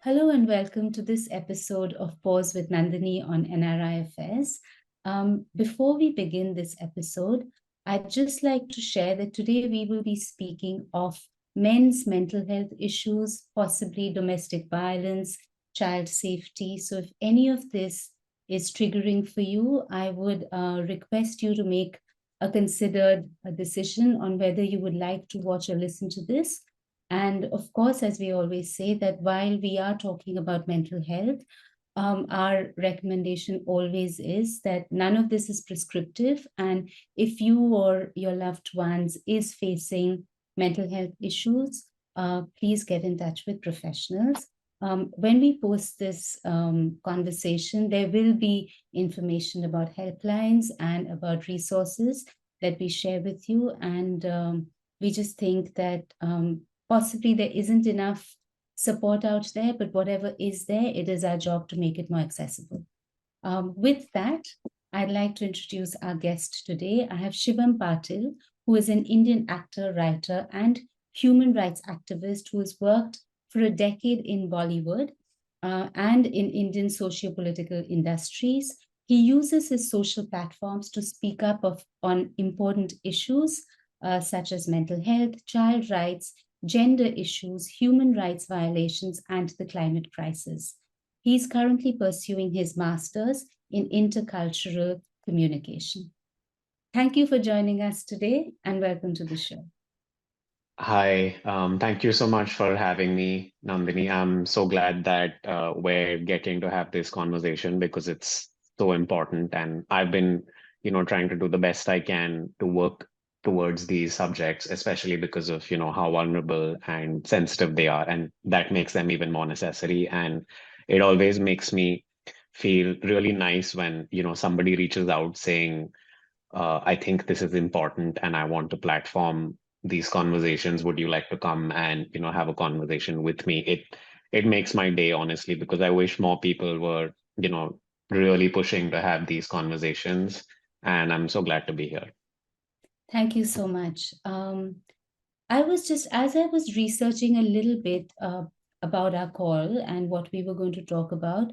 Hello and welcome to this episode of Pause with Nandini on NRI Affairs. Before we begin this episode, I'd just like to share that today we will be speaking of men's mental health issues, possibly domestic violence, child safety. So, if any of this is triggering for you, I would request you to make a considered decision on whether you would like to watch or listen to this. And of course, as we always say, that while we are talking about mental health, our recommendation always is that none of this is prescriptive. And if you or your loved ones is facing mental health issues, please get in touch with professionals. When we post this conversation, there will be information about helplines and about resources that we share with you. And we just think that possibly there isn't enough support out there, but whatever is there, it is our job to make it more accessible. With that, I'd like to introduce our guest today. I have Shivam Patil, who is an Indian actor, writer, and human rights activist who has worked for a decade in Bollywood and in Indian socio-political industries. He uses his social platforms to speak up on important issues such as mental health, child rights, gender issues, human rights violations, and the climate crisis. He's currently pursuing his master's in intercultural communication. Thank you for joining us today and welcome to the show. Hi, thank you so much for having me, Nandini. I'm so glad that we're getting to have this conversation because it's so important. And I've been, trying to do the best I can to work towards these subjects, especially because of, how vulnerable and sensitive they are. And that makes them even more necessary. And it always makes me feel really nice when, somebody reaches out saying, I think this is important and I want to platform these conversations. Would you like to come and, have a conversation with me? It makes my day, honestly, because I wish more people were, really pushing to have these conversations. And I'm so glad to be here. Thank you so much. I was just, as I was researching a little bit about our call and what we were going to talk about,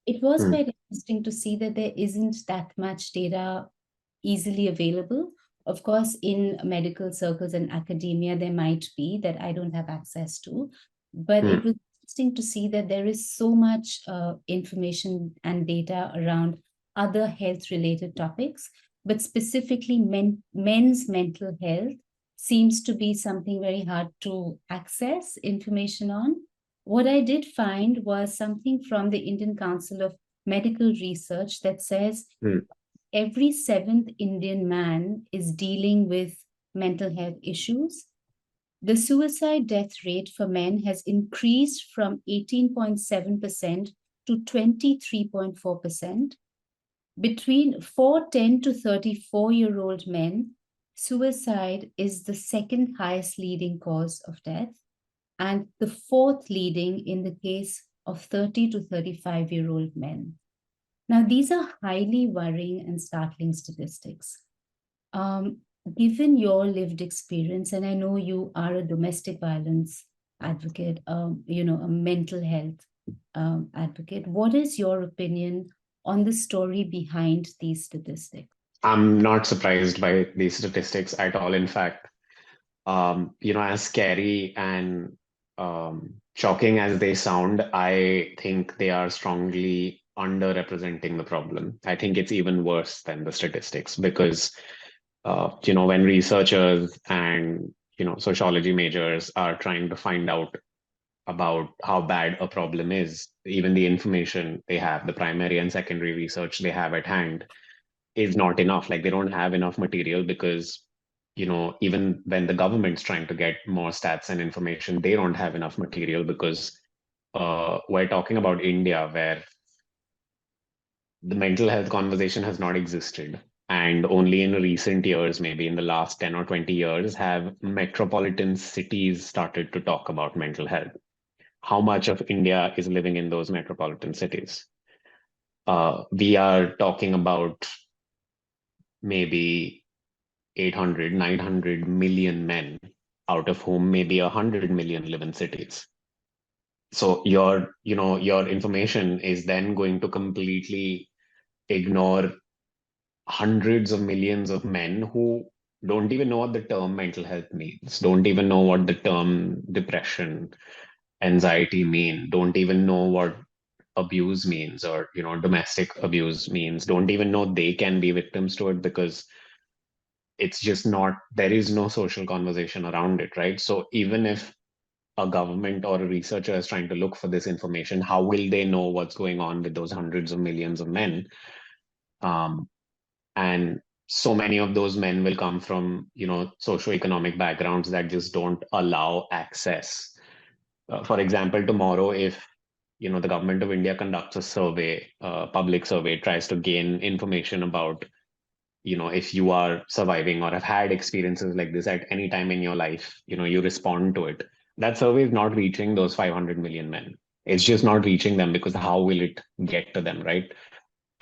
it was Hmm. quite interesting to see that there isn't that much data easily available. Of course, in medical circles and academia, there might be that I don't have access to, but it Hmm. was interesting to see that there is so much information and data around other health related topics, but specifically men's mental health seems to be something very hard to access information on. What I did find was something from the Indian Council of Medical Research that says Hmm. every seventh Indian man is dealing with mental health issues. The suicide death rate for men has increased from 18.7% to 23.4%. Between 410 to 34-year-old men, suicide is the second highest leading cause of death and the fourth leading in the case of 30 to 35-year-old men. Now, these are highly worrying and startling statistics. Um, Given your lived experience, and I know you are a domestic violence advocate, a mental health advocate, what is your opinion on the story behind these statistics? I'm not surprised by these statistics at all. In fact, as scary and shocking as they sound, I think they are strongly underrepresenting the problem. I think it's even worse than the statistics because, when researchers and, sociology majors are trying to find out about how bad a problem is, even the information they have, the primary and secondary research they have at hand is not enough. Like they don't have enough material because, even when the government's trying to get more stats and information, they don't have enough material because we're talking about India where the mental health conversation has not existed. And only in recent years, maybe in the last 10 or 20 years, have metropolitan cities started to talk about mental health. How much of India is living in those metropolitan cities? We are talking about maybe 800, 900 million men, out of whom maybe 100 million live in cities. So your information is then going to completely ignore hundreds of millions of men who don't even know what the term mental health means, don't even know what the term depression, anxiety mean, don't even know what abuse means, or domestic abuse means, don't even know they can be victims to it, because it's just not, there is no social conversation around it, right? So even if a government or a researcher is trying to look for this information, how will they know what's going on with those hundreds of millions of men? um, and so many of those men will come from socioeconomic backgrounds that just don't allow access. For example, tomorrow, if the government of India conducts a survey, public survey, tries to gain information about if you are surviving or have had experiences like this at any time in your life, you respond to it. That survey is not reaching those 500 million men. It's just not reaching them, because how will it get to them, right?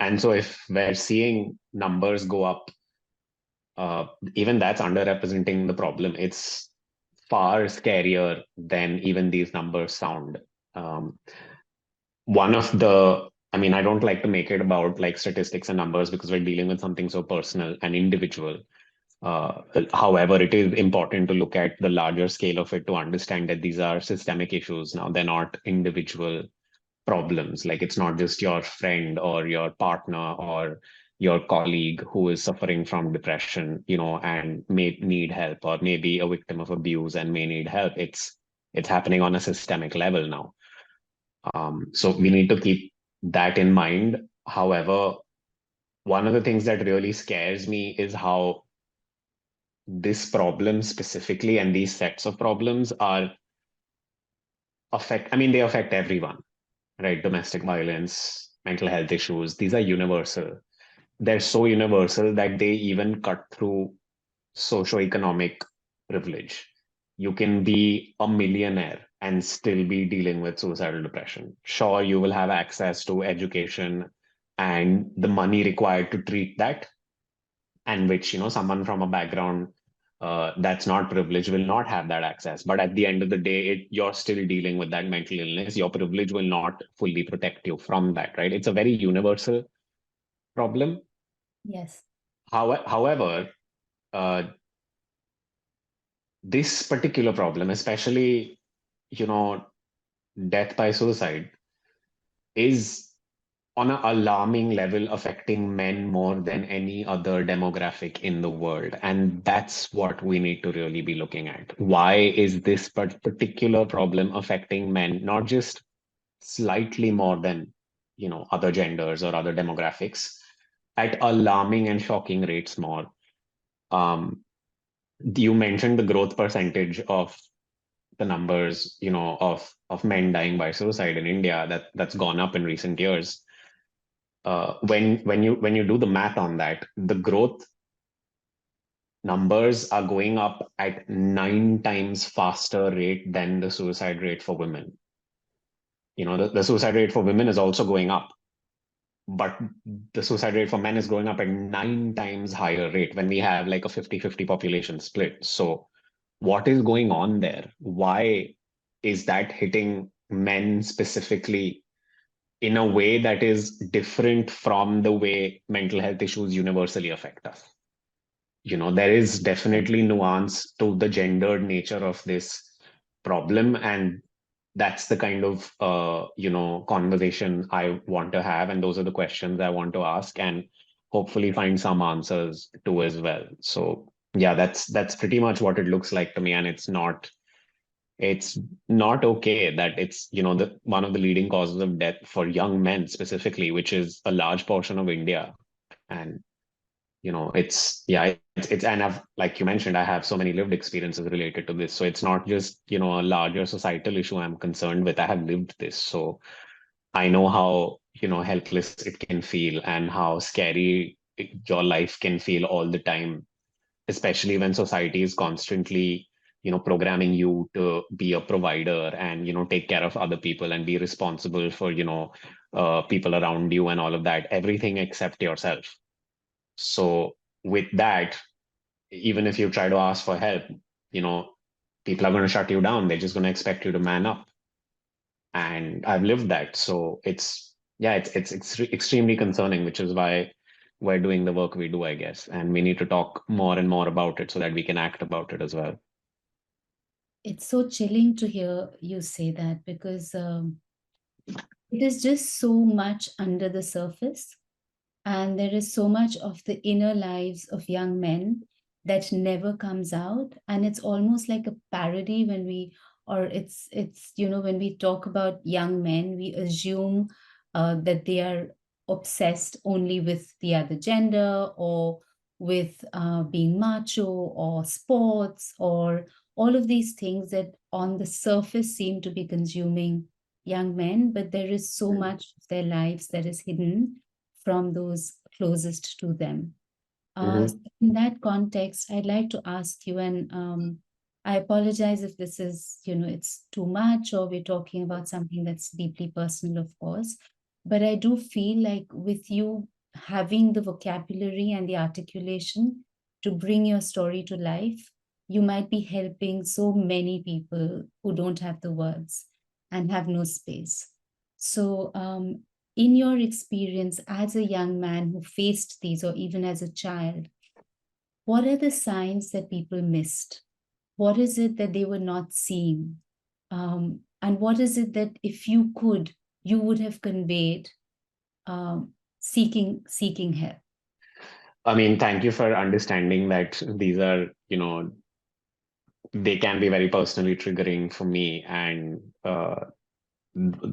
And so if we're seeing numbers go up, uh, even that's underrepresenting the problem. It's far scarier than even these numbers sound. Um, one of the, I mean, I don't like to make it about like statistics and numbers, because we're dealing with something so personal and individual. However, it is important to look at the larger scale of it to understand that these are systemic issues now. They're not individual problems. Like, it's not just your friend or your partner or your colleague who is suffering from depression, and may need help, or may be a victim of abuse and may need help. It's happening on a systemic level now. So we need to keep that in mind. However, one of the things that really scares me is how this problem specifically, and these sets of problems are affect, I mean, they affect everyone, right? Domestic violence, mental health issues, these are universal. They're so universal that they even cut through socioeconomic privilege. You can be a millionaire and still be dealing with suicidal depression. Sure, you will have access to education and the money required to treat that, and which someone from a background that's not privileged will not have that access. But at the end of the day, you're still dealing with that mental illness. Your privilege will not fully protect you from that, right? It's a very universal problem. Yes. However, uh, this particular problem, especially you know death by suicide, is on an alarming level affecting men more than any other demographic in the world. And that's what we need to really be looking at. Why is this particular problem affecting men, not just slightly more than, other genders or other demographics, at alarming and shocking rates more? Um, you mentioned the growth percentage of the numbers, of men dying by suicide in India, that's gone up in recent years. When you do the math on that, the growth numbers are going up at 9 times faster rate than the suicide rate for women. The suicide rate for women is also going up, but the suicide rate for men is going up at 9 times higher rate when we have like a 50-50 population split. So what is going on there? Why is that hitting men specifically in a way that is different from the way mental health issues universally affect us? There is definitely nuance to the gendered nature of this problem, and that's the kind of conversation I want to have, and those are the questions I want to ask, and hopefully find some answers to as well. So yeah, that's pretty much what it looks like to me, and it's not okay that it's the one of the leading causes of death for young men specifically, which is a large portion of India. And it's, yeah, it's and I've, like you mentioned, I have so many lived experiences related to this, so it's not just a larger societal issue I'm concerned with. I have lived this, so I know how helpless it can feel and how scary your life can feel all the time, especially when society is constantly programming you to be a provider and take care of other people and be responsible for people around you and all of that, everything except yourself. So with that, even if you try to ask for help, you know people are going to shut you down. They're just going to expect you to man up. and I've lived that. So it's extremely concerning, which is why we're doing the work we do, I guess. And we need to talk more and more about it so that we can act about it as well. It's so chilling to hear you say that because it is just so much under the surface. And there is so much of the inner lives of young men that never comes out. And it's almost like a parody when we, or it's, when we talk about young men, we assume that they are obsessed only with the other gender or with being macho or sports or all of these things that on the surface seem to be consuming young men, but there is so much of their lives that is hidden from those closest to them. Mm-hmm. In that context, I'd like to ask you, and I apologize if this is, it's too much or we're talking about something that's deeply personal, of course. But I do feel like with you having the vocabulary and the articulation to bring your story to life, you might be helping so many people who don't have the words and have no space. So, in your experience as a young man who faced these, or even as a child, what are the signs that people missed? What is it that they were not seeing? And what is it that if you could, you would have conveyed seeking help? I mean, thank you for understanding that these are, they can be very personally triggering for me. And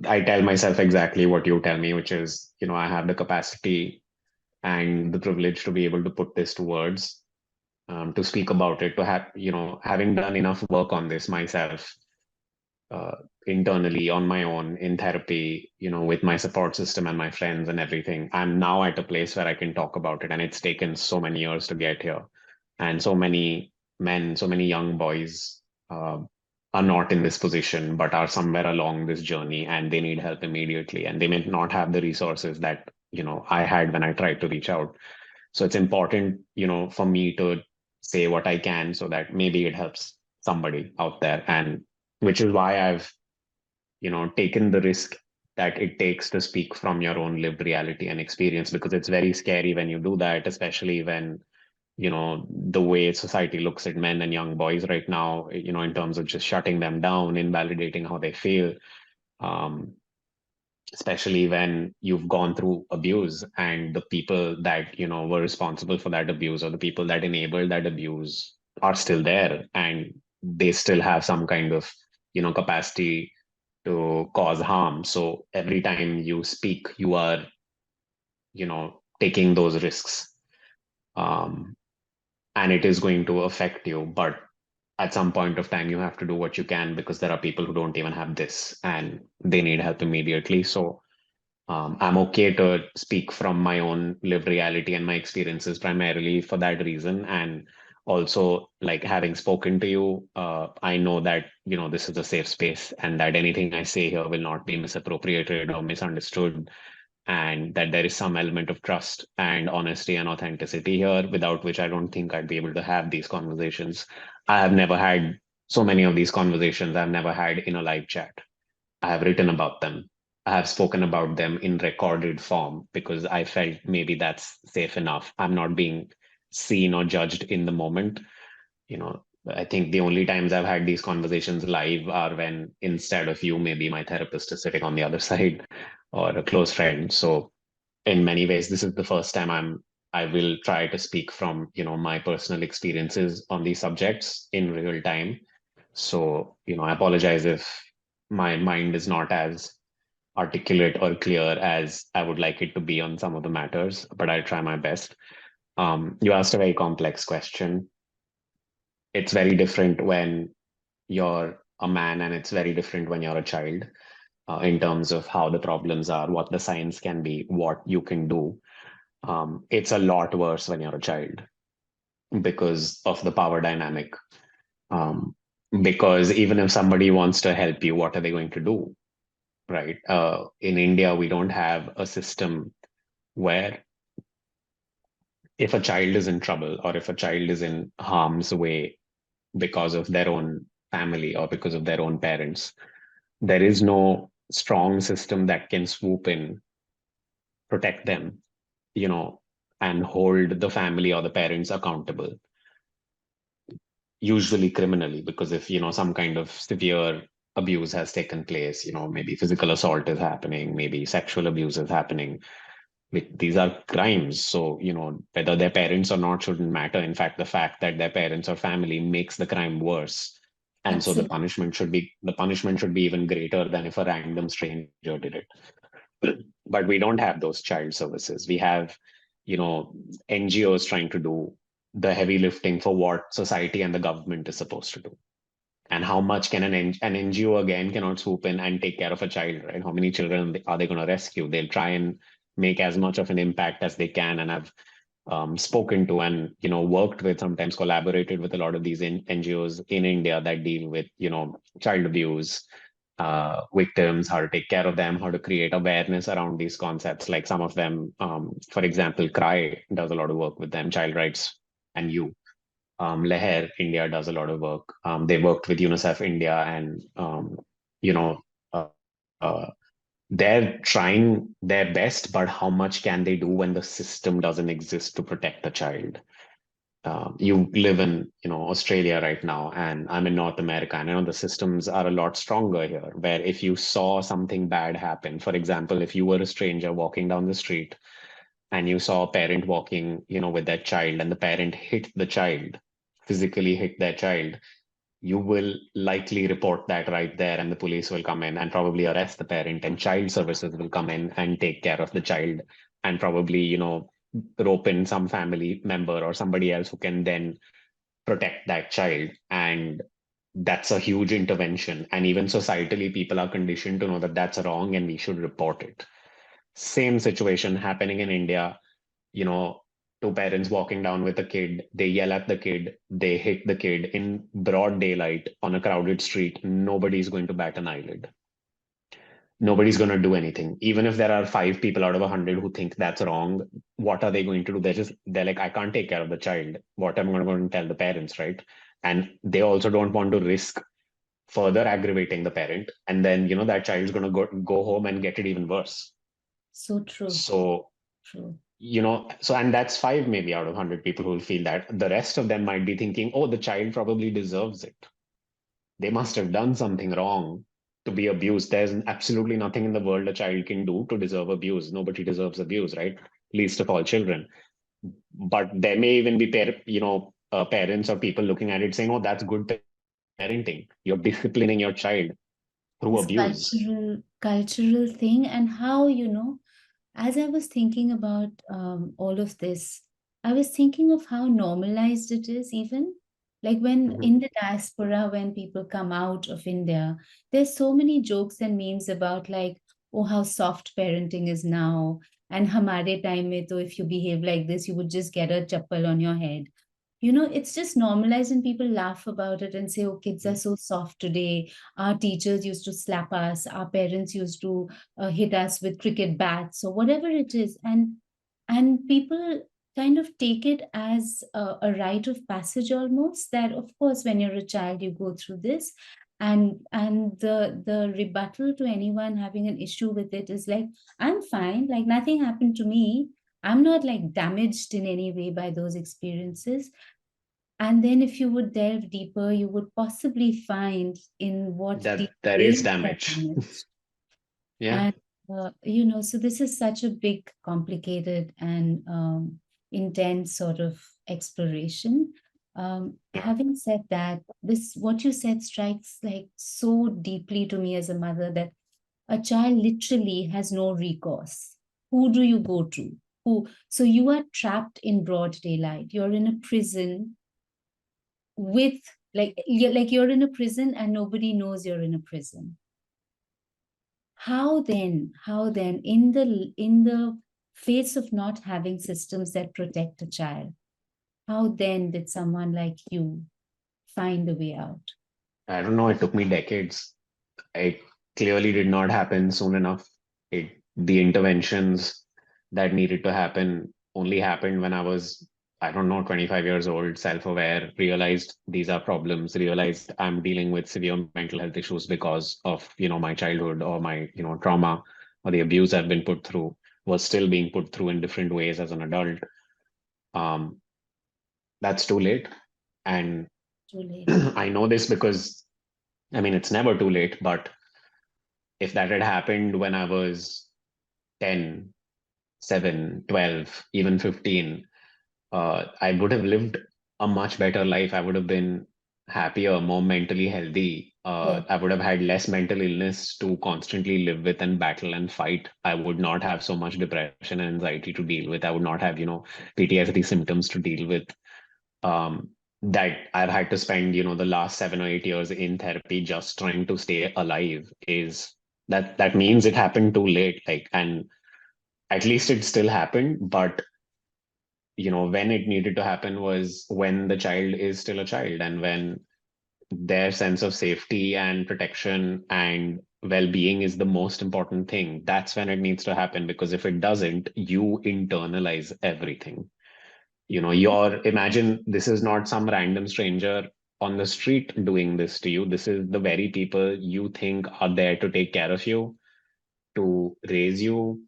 I tell myself exactly what you tell me, which is, I have the capacity and the privilege to be able to put this to words, to speak about it, to have, having done enough work on this myself, uh, internally on my own in therapy, with my support system and my friends and everything. I'm now at a place where I can talk about it. And it's taken so many years to get here. And so many men, so many young boys are not in this position, but are somewhere along this journey and they need help immediately. And they may not have the resources that, I had when I tried to reach out. So it's important, for me to say what I can so that maybe it helps somebody out there. And which is why I've, taken the risk that it takes to speak from your own lived reality and experience, because it's very scary when you do that, especially when, the way society looks at men and young boys right now, in terms of just shutting them down, invalidating how they feel. Um, Especially when you've gone through abuse and the people that were responsible for that abuse, or the people that enabled that abuse, are still there, and they still have some kind of capacity to cause harm. So every time you speak, you are taking those risks, um, and it is going to affect you. But at some point of time, you have to do what you can, because there are people who don't even have this and they need help immediately. So I'm okay to speak from my own lived reality and my experiences primarily for that reason. And also, like, having spoken to you, I know that, this is a safe space and that anything I say here will not be misappropriated or misunderstood. And that there is some element of trust and honesty and authenticity here, without which I don't think I'd be able to have these conversations. I have never had so many of these conversations. I've never had in a live chat. I have written about them. I have spoken about them in recorded form because I felt maybe that's safe enough. I'm not being seen or judged in the moment. I think the only times I've had these conversations live are when, instead of you, maybe my therapist is sitting on the other side, or a close friend. So in many ways, this is the first time I will try to speak from, my personal experiences on these subjects in real time. So, I apologize if my mind is not as articulate or clear as I would like it to be on some of the matters, but I'll try my best. You asked a very complex question. It's very different when you're a man, and it's very different when you're a child, in terms of how the problems are, what the science can be, what you can do. It's a lot worse when you're a child because of the power dynamic. Um, because even if somebody wants to help you, what are they going to do? Right? In India, we don't have a system where, if a child is in trouble or if a child is in harm's way because of their own family or because of their own parents, there is no strong system that can swoop in, protect them, you know, and hold the family or the parents accountable, usually criminally, because if, some kind of severe abuse has taken place, maybe physical assault is happening, maybe sexual abuse is happening, these are crimes. So, whether they're parents or not shouldn't matter. In fact, the fact that their parents or family makes the crime worse. And so Absolutely. the punishment should be even greater than if a random stranger did it. But we don't have those child services. We have, NGOs trying to do the heavy lifting for what society and the government is supposed to do. And how much can an NGO again cannot swoop in and take care of a child, right? How many children are they going to rescue? They'll try and make as much of an impact as they can. And I've spoken to and worked with, sometimes collaborated with a lot of these NGOs in India that deal with child abuse victims, how to take care of them, how to create awareness around these concepts. Like some of them, for example, Cry does a lot of work with them, Child Rights and You. Leher India does a lot of work. They worked with UNICEF India, and you know, uh, uh, they're trying their best. But how much can they do when the system doesn't exist to protect the child? You live in Australia right now, and I'm in North America, and I know the systems are a lot stronger here, where if you saw something bad happen, for example, if you were a stranger walking down the street and you saw a parent walking with their child, and the parent hit the child, physically hit their child, you will likely report that right there, and the police will come in and probably arrest the parent, and child services will come in and take care of the child, and probably rope in some family member or somebody else who can then protect that child. And that's a huge intervention, and even societally people are conditioned to know that that's wrong and we should report it. Same situation happening in India. you know Two parents walking down with a kid, they yell at the kid, they hit the kid in broad daylight on a crowded street. Nobody's going to bat an eyelid. Nobody's going to do anything. Even if there are 5 people out of 100 who think that's wrong, what are they going to do? They're like, I can't take care of the child. What am I going to tell the parents, right? And they also don't want to risk further aggravating the parent, and then that child's going to go home and get it even worse. So true. So True. and that's 5 maybe out of 100 people who will feel that. The rest of them might be thinking, oh, the child probably deserves it. They must have done something wrong to be abused. There's absolutely nothing in the world a child can do to deserve abuse. Nobody deserves abuse, right? Least of all children. But there may even be parents or people looking at it saying, oh, that's good parenting. You're disciplining your child through This abuse. cultural thing, and how, as I was thinking about all of this, I was thinking of how normalized it is, even like when Mhm. in the diaspora, when people come out of India, there's so many jokes and memes about like, oh, how soft parenting is now. And hamare time mein to, if you behave like this, you would just get a chappal on your head. It's just normalized and people laugh about it and say, oh, kids are so soft today. Our teachers used to slap us, our parents used to hit us with cricket bats or whatever it is. And people kind of take it as a rite of passage almost, that of course when you're a child you go through this. And the rebuttal to anyone having an issue with it is like, I'm fine, like nothing happened to me. I'm not like damaged in any way by those experiences. And then, if you would delve deeper, you would possibly find in what That the there is ways are damage. damaged. Yeah. And, so this is such a big, complicated, and intense sort of exploration. Having said that, what you said strikes like so deeply to me as a mother, that a child literally has no recourse. Who do you go to? Who? So you are trapped in broad daylight. You're in a prison with like you're in a prison and nobody knows you're in a prison. How then in the face of not having systems that protect a child, how then did someone like you find a way out? I don't know. It took me decades. It clearly did not happen soon enough. The interventions that needed to happen only happened when I was I don't know, 25 years old, self-aware, realized these are problems, realized I'm dealing with severe mental health issues because of, my childhood or my, trauma or the abuse I've been put through, was still being put through in different ways as an adult. Um, that's too late. And Too late. I know this because, I mean, it's never too late, but if that had happened when I was 10, 7, 12, even 15, I would have lived a much better life. I would have been happier, more mentally healthy. Yeah. I would have had less mental illness to constantly live with and battle and fight. I would not have so much depression and anxiety to deal with. I would not have, PTSD symptoms to deal with. Um, that I've had to spend, the last 7 or 8 years in therapy just trying to stay alive is that means it happened too late. Like, and at least it still happened, but when it needed to happen was when the child is still a child and when their sense of safety and protection and well-being is the most important thing. That's when it needs to happen, because if it doesn't, you internalize everything. Your imagine this is not some random stranger on the street doing this to you. This is the very people you think are there to take care of you, to raise you,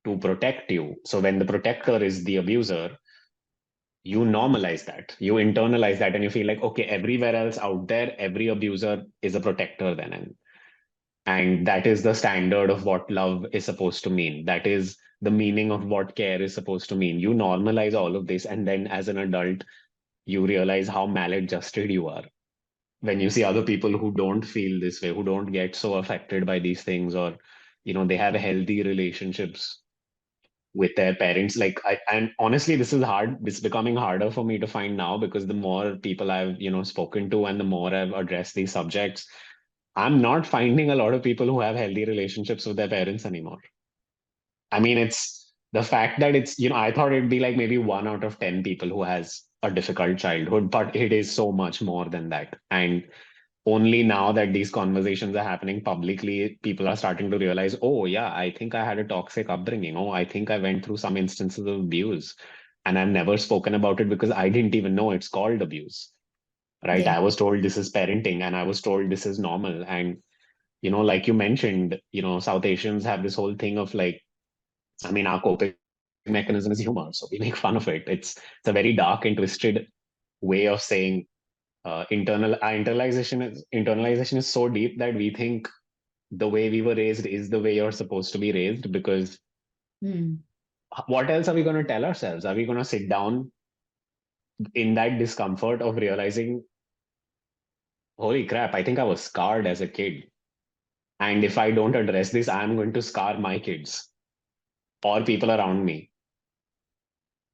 to protect you. So when the protector is the abuser, you normalize that, you internalize that, and you feel like, okay, everywhere else out there, every abuser is a protector then. And that is the standard of what love is supposed to mean. That is the meaning of what care is supposed to mean. You normalize all of this, and then as an adult, you realize how maladjusted you are when you see other people who don't feel this way, who don't get so affected by these things, or they have healthy relationships with their parents. Like, and honestly, this is hard, it's becoming harder for me to find now, because the more people I've spoken to and the more I've addressed these subjects, I'm not finding a lot of people who have healthy relationships with their parents anymore. I mean, it's the fact that it's, I thought it'd be like maybe 1 out of 10 people who has a difficult childhood, but it is so much more than that. And only now that these conversations are happening publicly, people are starting to realize, oh, yeah, I think I had a toxic upbringing. Oh, I think I went through some instances of abuse. And I've never spoken about it because I didn't even know it's called abuse. Right. Yeah. I was told this is parenting and I was told this is normal. And, like you mentioned, South Asians have this whole thing of like, I mean, our coping mechanism is humor. So we make fun of it. It's a very dark and twisted way of saying internalization is so deep that we think the way we were raised is the way you're supposed to be raised, because Hmm. what else are we going to tell ourselves? Are we going to sit down in that discomfort of realizing, holy crap, I think I was scarred as a kid, and if I don't address this, I'm going to scar my kids or people around me?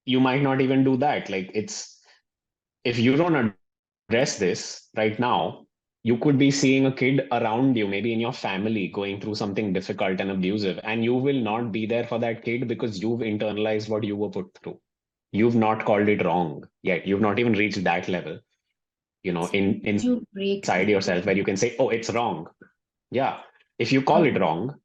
You might not even do that. Like, it's, if you don't address this right now, you could be seeing a kid around you, maybe in your family, going through something difficult and abusive, and you will not be there for that kid because you've internalized what you were put through. You've not called it wrong yet. You've not even reached that level, So in inside you break yourself where the you can say, oh, it's wrong. Yeah. If you call it wrong,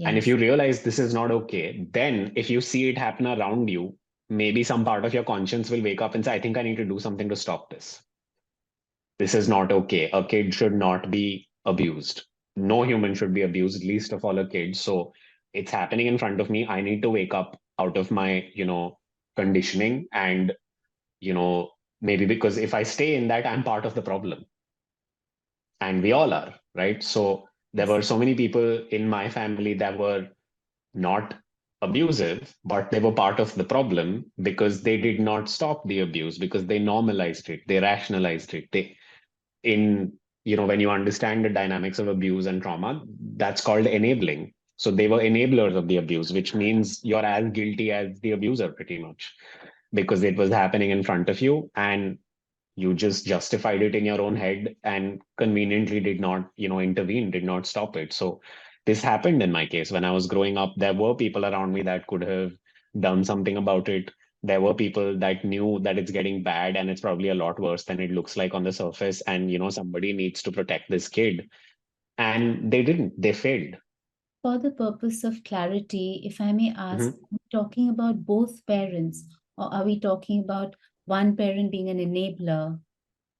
and if you yes. realize this is not okay, then if you see it happen around you, maybe some part of your conscience will wake up and say, I think I need to do something to stop this. This is not okay. A kid should not be abused. No human should be abused, least of all a kid. So it's happening in front of me. I need to wake up out of my, conditioning. And, you know, maybe because if I stay in that, I'm part of the problem. And we all are, right? So there Yes. were so many people in my family that were not abusive, but they were part of the problem because they did not stop the abuse, because they normalized it, they rationalized it. In when you understand the dynamics of abuse and trauma, that's called enabling. So they were enablers of the abuse, which means you're as guilty as the abuser pretty much, because it was happening in front of you and you just justified it in your own head and conveniently did not intervene, did not stop it. So this happened in my case when I was growing up. There were people around me that could have done something about it. There were people that knew that it's getting bad and it's probably a lot worse than it looks like on the surface, and somebody needs to protect this kid, and they didn't. They failed. For the purpose of clarity, if I may ask, Mhm. are we talking about both parents or are we talking about one parent being an enabler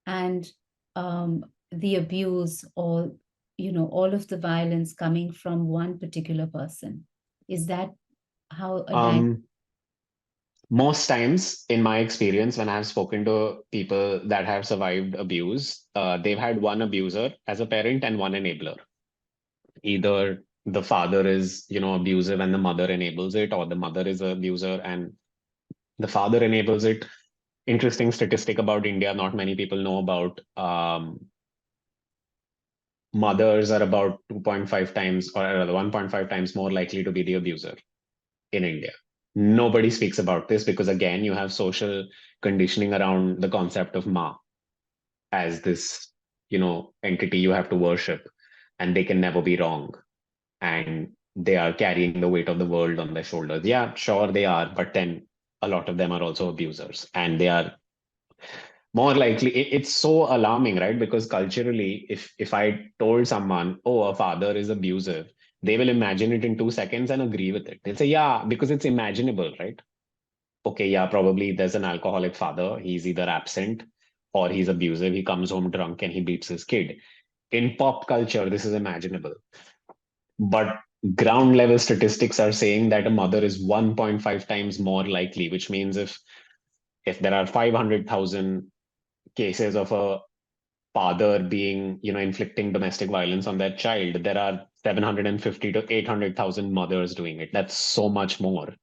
and the abuse or all of the violence coming from one particular person. Is that how a dynamic? Um, Most times, in my experience, when I've spoken to people that have survived abuse, they've had one abuser as a parent and one enabler. Either the father is, abusive and the mother enables it, or the mother is an abuser and the father enables it. Interesting statistic about India, not many people know about. Mothers are about 2.5 times or rather 1.5 times more likely to be the abuser in India. Nobody speaks about this because, again, you have social conditioning around the concept of Ma as this, entity you have to worship, and they can never be wrong. And they are carrying the weight of the world on their shoulders. Yeah, sure, they are, but then a lot of them are also abusers, and they are more likely. It's so alarming, right? Because culturally, if I told someone, oh, a father is abusive, they will imagine it in 2 seconds and agree with it. They'll say, yeah, because it's imaginable, right? Okay, yeah, probably there's an alcoholic father. He's either absent or he's abusive. He comes home drunk and he beats his kid. In pop culture, this is imaginable. But ground level statistics are saying that a mother is 1.5 times more likely, which means if there are 500,000 cases of a father being, inflicting domestic violence on their child, there are 750 to 800,000 mothers doing it. That's so much more.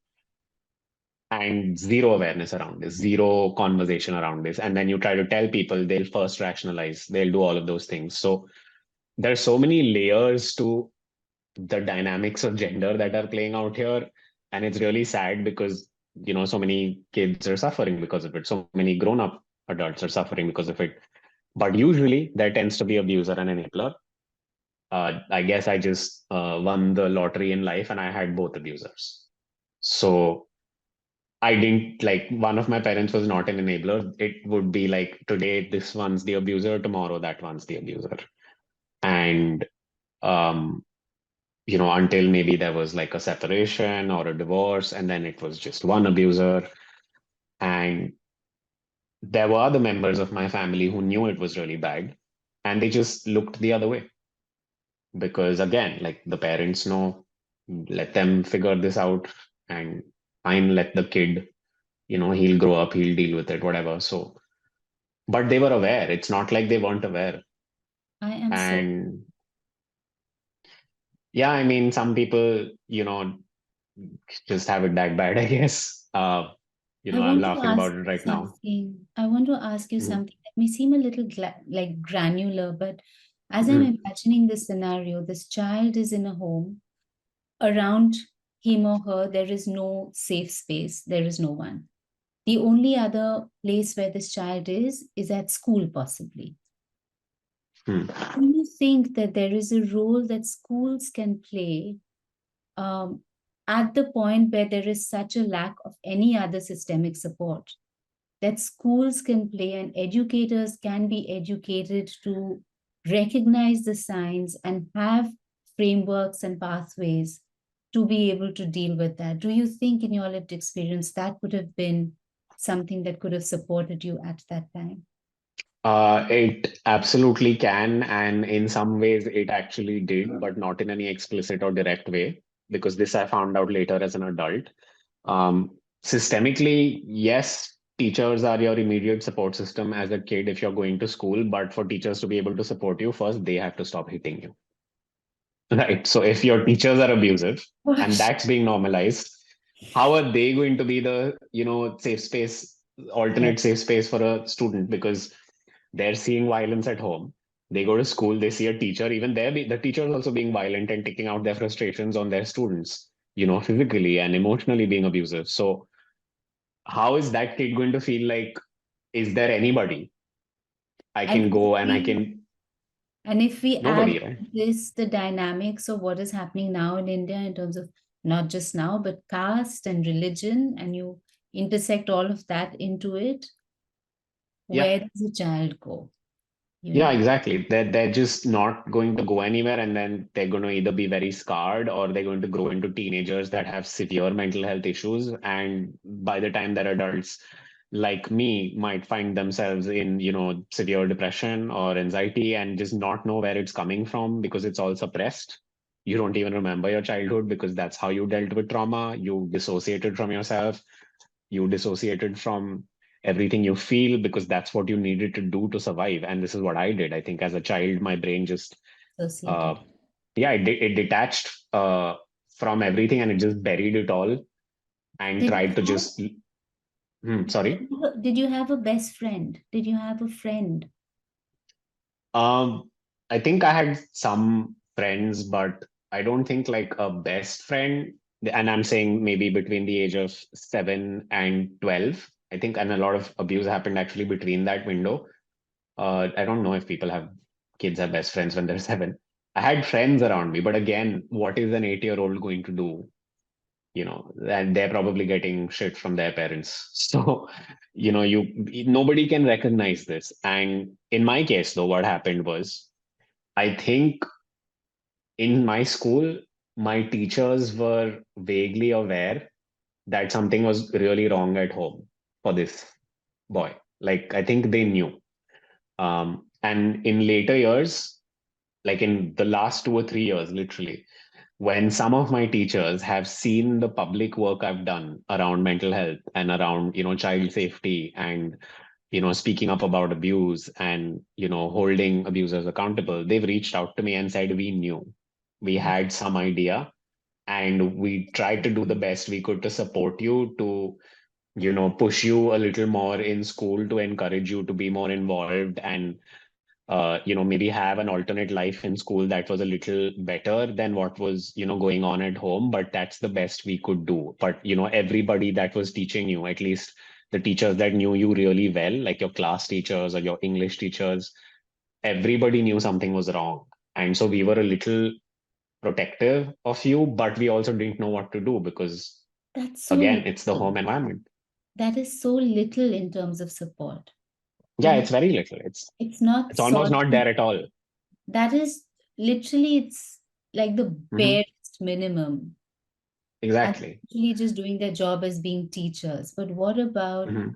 And zero awareness around this, zero conversation around this. And then you try to tell people, they'll first rationalize, they'll do all of those things. So there's so many layers to the dynamics of gender that are playing out here. And it's really sad because, so many kids are suffering because of it. So many grown up adults are suffering because of it. But usually there tends to be abuser and enabler. I guess I just won the lottery in life and I had both abusers. So I didn't like one of my parents was not an enabler. It would be like today this one's the abuser, tomorrow that one's the abuser. And um, until maybe there was like a separation or a divorce, and then it was just one abuser. And there were other members of my family who knew it was really bad, and they just looked the other way. Because again, like the parents know, let them figure this out and fine, let the kid, he'll grow up, he'll deal with it, whatever. So but they were aware. It's not like they weren't aware. I am so. And yeah, I mean, some people, just have it that bad, I guess. I I'm want to laughing ask about it you right now. something. I want to ask you Mhm, something that may seem a little like granular, but as I'm mhm, imagining this scenario, this child is in a home. Around him or her, there is no safe space. There is no one. The only other place where this child is at school, possibly. mhm. Do you think that there is a role that schools can play um, at the point where there is such a lack of any other systemic support? That schools can play and educators can be educated to recognize the signs and have frameworks and pathways to be able to deal with that. Do you think, in your lived experience, that would have been something that could have supported you at that time? It absolutely can, and in some ways it actually did, but not in any explicit or direct way, because this I found out later as an adult. Systemically, yes, teachers are your immediate support system as a kid if you're going to school, but for teachers to be able to support you, first they have to stop hitting you. Right. So if your teachers are abusive and Gosh, that's being normalized, how are they going to be the, safe space, right. alternate safe space for a student? Because they're seeing violence at home. They go to school, they see a teacher, even there, the teacher is also being violent and taking out their frustrations on their students, physically and emotionally being abusive. So how is that kid going to feel like, is there anybody I And can if go and I we can, and if we add nobody, right? this the dynamics of what is happening now in India in terms of not just now, but caste and religion, and you intersect all of that into it, Yeah. where does a child go? You Yeah, know, exactly. They're just not going to go anywhere, and then they're going to either be very scarred or they're going to grow into teenagers that have severe mental health issues. And by the time they're adults, like me might find themselves in, severe depression or anxiety and just not know where it's coming from because it's all suppressed. You don't even remember your childhood because that's how you dealt with trauma. You dissociated from yourself. You dissociated from everything you feel because that's what you needed to do to survive. And this is what I did. I think as a child, my brain just, uh, Associated. yeah, it detached from everything and it just buried it all and Did tried to you just, sorry. did you have a best friend? Did you have a friend? Um, I think I had some friends, but I don't think like a best friend. And I'm saying maybe between the age of 7 and 12. I think, and a lot of abuse happened actually between that window. I don't know if people have kids have best friends when they're 7. I had friends around me, but again, what is an 8-year-old going to do? And they're probably getting shit from their parents. So, nobody can recognize this. And in my case, though, what happened was I think in my school, my teachers were vaguely aware that something was really wrong at home for this boy. Like, I think they knew. And in later years, like in the last 2 or 3 years, literally, when some of my teachers have seen the public work I've done around mental health and around, child safety and, speaking up about abuse and, holding abusers accountable, they've reached out to me and said, we knew, we Wow. had some idea, and we tried to do the best we could to support you, to, push you a little more in school, to encourage you to be more involved and maybe have an alternate life in school that was a little better than what was, going on at home. But that's the best we could do. But, everybody that was teaching you, at least the teachers that knew you really well, like your class teachers or your English teachers, everybody knew something was wrong. And so we were a little protective of you, but we also didn't know what to do because, That's so again, it's the little. home environment. That is so little in terms of support. Yeah, You know, it's very little. it's not It's almost sought. not there at all. That is literally, it's like the Hmm. barest minimum. And Exactly. actually just doing their job as being teachers. But what about Hmm.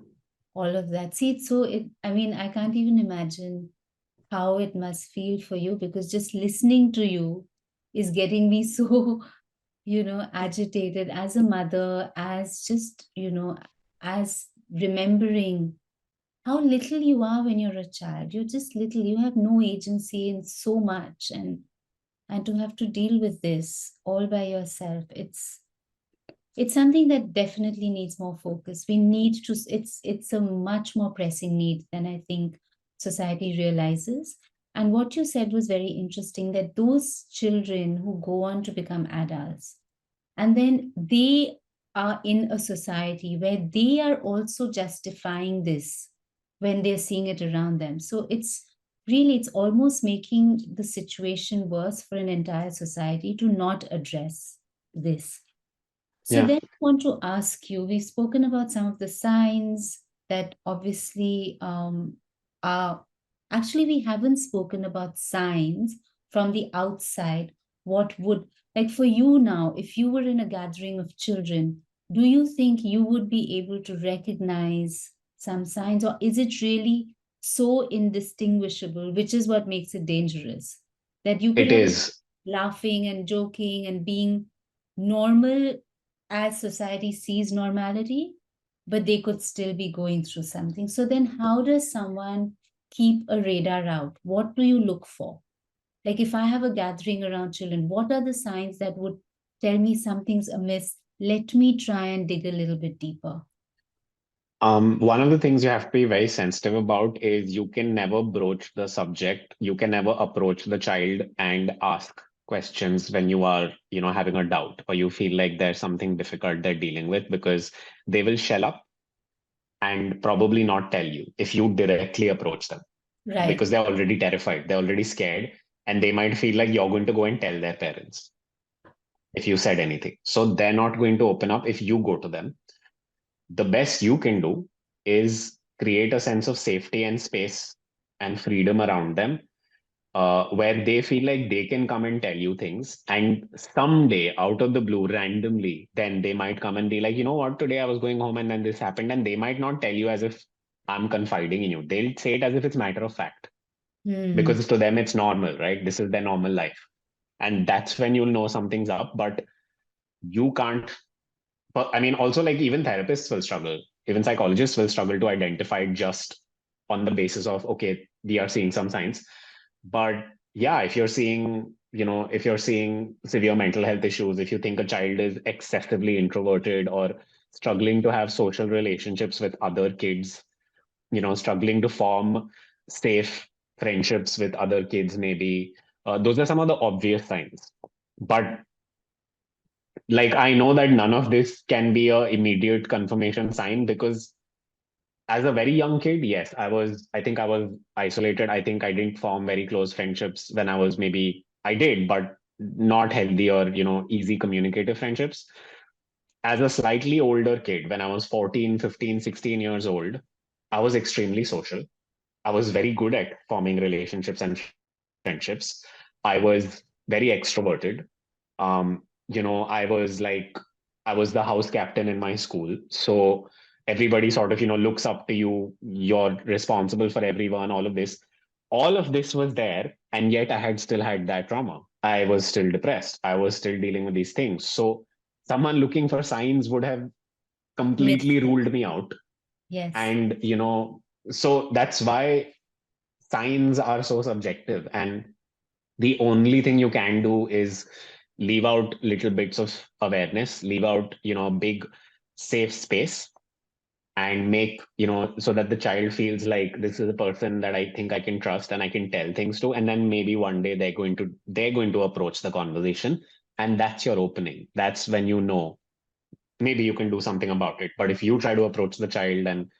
all of that? See, it's so I mean, I can't even imagine how it must feel for you, because just listening to you is getting me so, agitated as a mother, as just, as remembering how little you are when you're a child. You're just little, you have no agency in so much, and to have to deal with this all by yourself, it's something that definitely needs more focus. We need to, it's a much more pressing need than I think society realizes. And what you said was very interesting, that those children who go on to become adults, and then they are in a society where they are also justifying this when they're seeing it around them. So it's almost making the situation worse for an entire society to not address this. So Yeah. then I want to ask you, we've spoken about some of the signs that obviously are, actually we haven't spoken about signs from the outside. What would, like for you now, if you were in a gathering of children, do you think you would be able to recognize some signs, or is it really so indistinguishable, which is what makes it dangerous? That you could It have is. laughing and joking and being normal as society sees normality, but they could still be going through something. So then, how does someone keep a radar out? What do you look for? Like, if I have a gathering around children, what are the signs that would tell me something's amiss? Let me try and dig a little bit deeper. One of the things you have to be very sensitive about is you can never broach the subject. You can never approach the child and ask questions when you are, having a doubt or you feel like there's something difficult they're dealing with, because they will shell up and probably not tell you if you directly approach them, Right. because they're already terrified, they're already scared, and they might feel like you're going to go and tell their parents if you said anything. So they're not going to open up if you go to them. The best you can do is create a sense of safety and space and freedom around them. where they feel like they can come and tell you things. And someday, out of the blue, randomly, then they might come and be like, you know what, today I was going home and then this happened. And they might not tell you as if I'm confiding in you. They'll say it as if it's matter of fact, Hmm. because to them it's normal, right? This is their normal life. And that's when you'll know something's up. But you can't, but I mean, also, like, even therapists will struggle, even psychologists will struggle to identify it just on the basis of, okay, we are seeing some signs. But yeah, if you're seeing, if you're seeing severe mental health issues, if you think a child is excessively introverted or struggling to have social relationships with other kids, struggling to form safe friendships with other kids, maybe, those are some of the obvious signs. But like, I know that none of this can be a immediate confirmation sign, because as a very young kid, yes, I think I was isolated. I think I didn't form very close friendships when I was, maybe I did, but not healthy or, easy communicative friendships. As a slightly older kid, when I was 14, 15, 16 years old, I was extremely social. I was very good at forming relationships and friendships. I was very extroverted. I was the house captain in my school. So everybody sort of, looks up to you. You're responsible for everyone, all of this. All of this was there. And yet I had still had that trauma. I was still depressed. I was still dealing with these things. So someone looking for signs would have Missed completely it. ruled me out. Yes. And, so that's why signs are so subjective. And the only thing you can do is leave out little bits of awareness, leave out, big safe space, and make, so that the child feels like this is a person that I think I can trust and I can tell things to. And then maybe one day they're going to approach the conversation. And that's your opening. That's when, maybe you can do something about it. But if you try to approach the child and,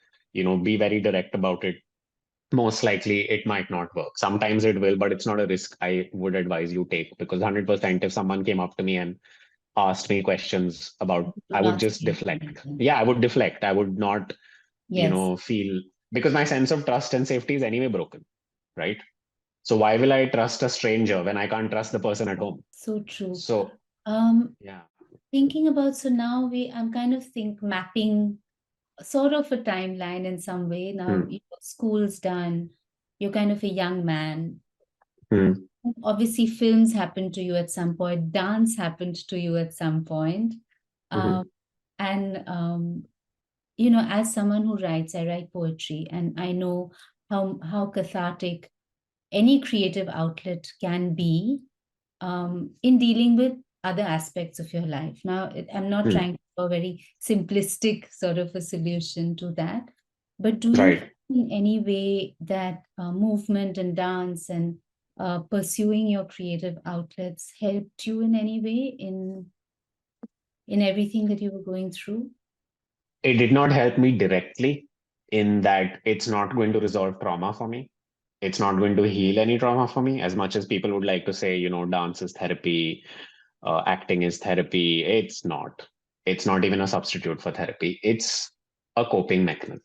be very direct about it, most likely it might not work. Sometimes it will, but it's not a risk I would advise you take, because 100%, if someone came up to me and asked me questions about, Do I would not just say deflect. anything. Yeah, I would deflect. I would not, Yes. feel, because my sense of trust and safety is anyway broken, right? So why will I trust a stranger when I can't trust the person at home? So true. So Um, yeah. Thinking about, so now I'm kind of mapping sort of a timeline in some way. Now, Hmm. school's done, you're kind of a young man. Hmm. Obviously, films happened to you at some point, dance happened to you at some point. Hmm. Um, and as someone who writes, I write poetry, and I know how cathartic any creative outlet can be in dealing with other aspects of your life. Now, I'm not Hmm. trying to do a very simplistic sort of a solution to that, but do you Right. feel in any way that movement and dance and pursuing your creative outlets helped you in any way in everything that you were going through? It did not help me directly, in that it's not going to resolve trauma for me. It's not going to heal any trauma for me, as much as people would like to say, dance is therapy, acting is therapy. It's not even a substitute for therapy. It's a coping mechanism.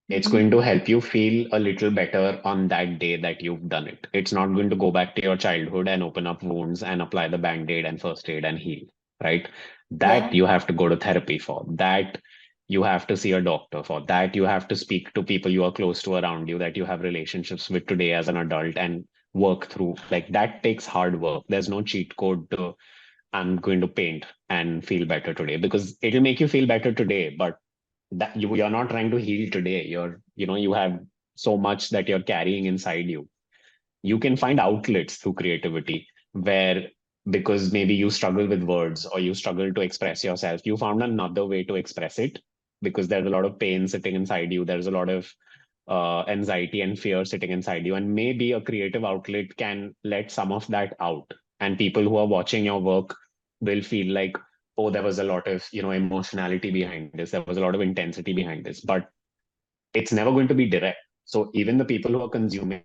It's Mm-hmm. going to help you feel a little better on that day that you've done it. It's not going to go back to your childhood and open up wounds and apply the band-aid and first aid and heal, right? Yeah. That you have to go to therapy for. That you have to see a doctor for. That you have to speak to people you are close to around you, that you have relationships with today as an adult, and work through. Like, that takes hard work. There's no cheat code to, I'm going to paint and feel better today, because it'll make you feel better today, but that you're not trying to heal today. You have so much that you're carrying inside you. You can find outlets through creativity, where, because maybe you struggle with words or you struggle to express yourself, you found another way to express it, because there's a lot of pain sitting inside you. There's a lot of anxiety and fear sitting inside you, and maybe a creative outlet can let some of that out. And people who are watching your work will feel like, oh, there was a lot of, emotionality behind this, there was a lot of intensity behind this. But it's never going to be direct. So even the people who are consuming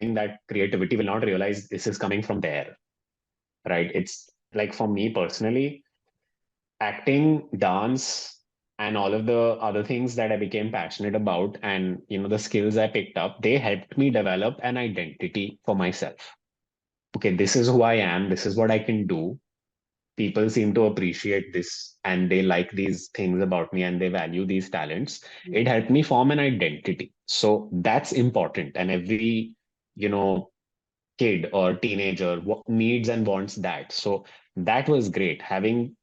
that creativity will not realize this is coming from there, right? It's like, for me personally, acting, dance, and all of the other things that I became passionate about, and the skills I picked up, they helped me develop an identity for myself. Okay, this is who I am, this is what I can do. People seem to appreciate this and they like these things about me and they value these talents. It helped me form an identity. So that's important. And every, you know, kid or teenager needs and wants that. So that was great. Having,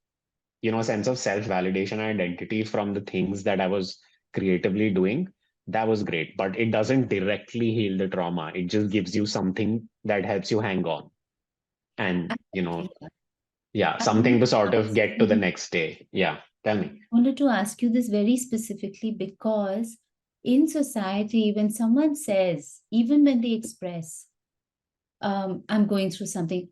a sense of self-validation and identity from the things that I was creatively doing, that was great. But it doesn't directly heal the trauma. It just gives you something that helps you hang on. And, Absolutely. yeah, I something wanted to to sort of ask get to the you, next day. Yeah, tell me. wanted to ask you this very specifically because in society, when someone says, even when they express, I'm going through something,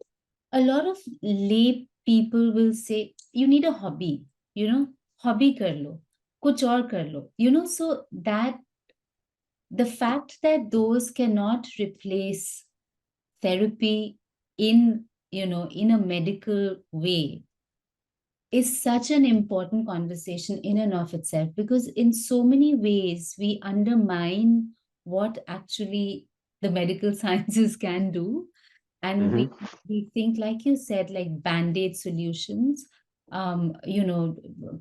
a lot of lay people will say, you need a hobby, you know, hobby kar lo, kuch aur kar lo, so that the fact that those cannot replace therapy in a medical way is such an important conversation in and of itself, because in so many ways we undermine what actually the medical sciences can do, and we Hmm. we think, like you said, like band-aid solutions.